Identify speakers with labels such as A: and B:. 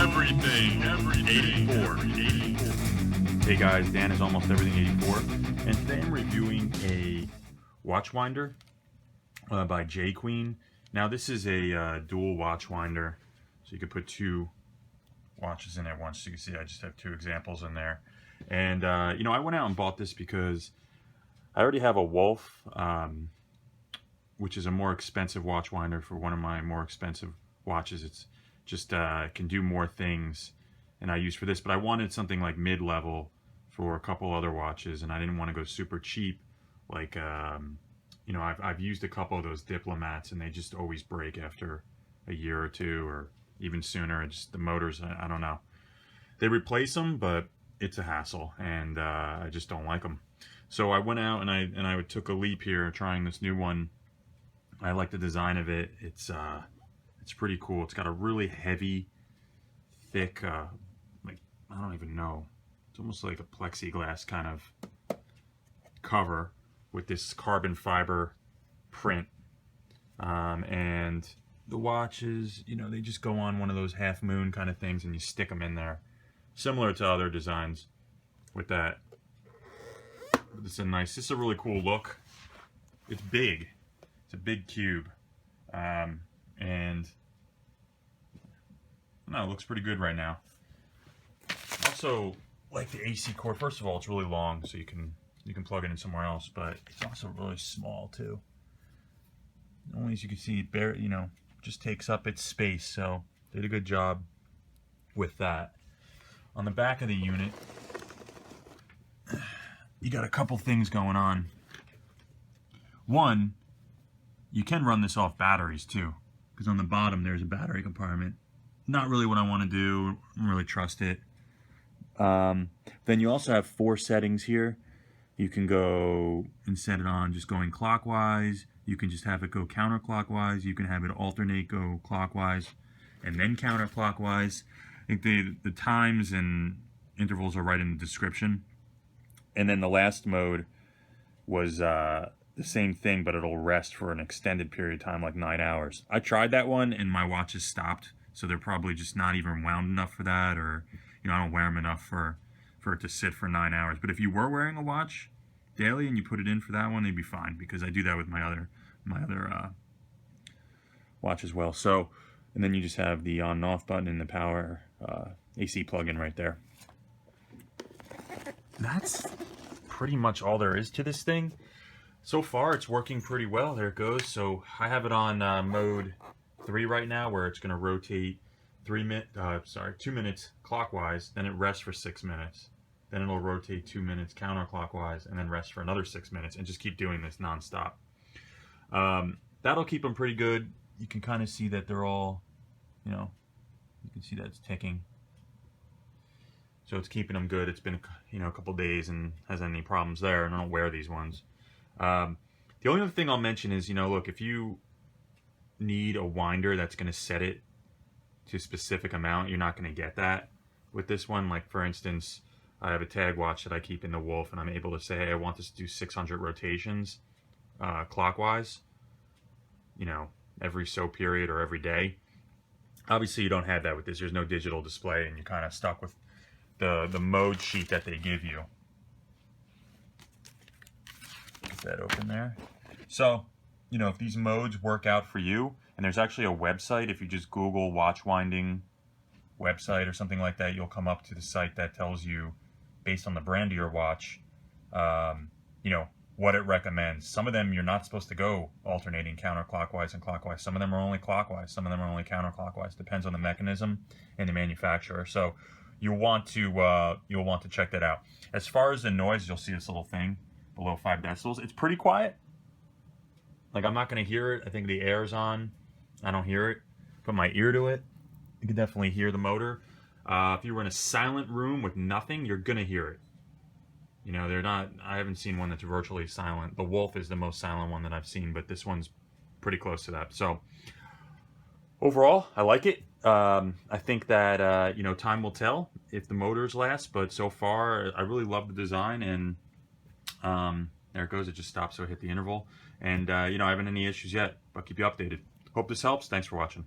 A: everything 84.
B: Hey guys, Dan is Almost Everything 84, and today I'm reviewing a watch winder by JQUEEN. Now this is a dual watch winder, so you could put two watches in at once. So you can see I just have two examples in there. And you know, I went out and bought this because I already have a Wolf, which is a more expensive watch winder for one of my more expensive watches. It's just can do more things than I use for this, but I wanted something like mid-level for a couple other watches, and I didn't want to go super cheap. Like you know, I've used a couple of those Diplomats, and they just always break after a year or two, or even sooner. It's just the motors, I don't know. They replace them, but it's a hassle, and I just don't like them. So I went out and I took a leap here, trying this new one. I like the design of it. It's pretty cool. It's got a really heavy, thick, like, I don't even know. It's almost like a plexiglass kind of cover with this carbon fiber print. And the watches, you know, they just go on one of those half moon kind of things, and you stick them in there. Similar to other designs with that. This is this is a really cool look. It's big. It's a big cube. And no, it looks pretty good right now. Also, like the AC cord. First of all, it's really long, so you can plug it in somewhere else. But it's also really small too. Only as you can see, you know, just takes up its space. So they did a good job with that. On the back of the unit, you got a couple things going on. One, you can run this off batteries too, because on the bottom there's a battery compartment. Not really what I want to do. I don't really trust it. Then you also have 4 settings here. You can go and set it on just going clockwise. You can just have it go counterclockwise. You can have it alternate, go clockwise and then counterclockwise. I think the times and intervals are right in the description. And then the last mode was the same thing, but it'll rest for an extended period of time, like 9 hours. I tried that one and my watches stopped, so they're probably just not even wound enough for that, or you know, I don't wear them enough for it to sit for 9 hours. But if you were wearing a watch daily and you put it in for that one, they'd be fine, because I do that with my other watch as well. So, and then you just have the on and off button and the power AC plug-in right there. That's pretty much all there is to this thing. So far, it's working pretty well. There it goes. So I have it on mode 3 right now, where it's going to rotate 2 minutes clockwise, then it rests for 6 minutes. Then it'll rotate 2 minutes counterclockwise, and then rest for another 6 minutes, and just keep doing this nonstop. That'll keep them pretty good. You can kind of see that they're all, you know, you can see that it's ticking. So it's keeping them good. It's been, you know, a couple days and hasn't any problems there, and I don't wear these ones. The only other thing I'll mention is, you know, look, if you need a winder that's going to set it to a specific amount, you're not going to get that with this one. Like, for instance, I have a tag watch that I keep in the Wolf, and I'm able to say, hey, I want this to do 600 rotations clockwise, you know, every so period or every day. Obviously, you don't have that with this. There's no digital display, and you're kind of stuck with the mode sheet that they give you. Get that open there. So, you know, if these modes work out for you, and there's actually a website, if you just Google watch winding website or something like that, you'll come up to the site that tells you, based on the brand of your watch, you know, what it recommends. Some of them you're not supposed to go alternating counterclockwise and clockwise. Some of them are only clockwise. Some of them are only counterclockwise. Depends on the mechanism and the manufacturer. So you'll want to check that out. As far as the noise, you'll see this little thing below 5 decibels. It's pretty quiet. Like, I'm not going to hear it. I think the air's on. I don't hear it. Put my ear to it. You can definitely hear the motor. If you were in a silent room with nothing, you're going to hear it. You know, they're not, I haven't seen one that's virtually silent. The Wolf is the most silent one that I've seen, but this one's pretty close to that. So overall, I like it. I think that, you know, time will tell if the motors last, but so far I really love the design, and there it goes. It just stops, so I hit the interval. And, you know, I haven't any issues yet, but I'll keep you updated. Hope this helps. Thanks for watching.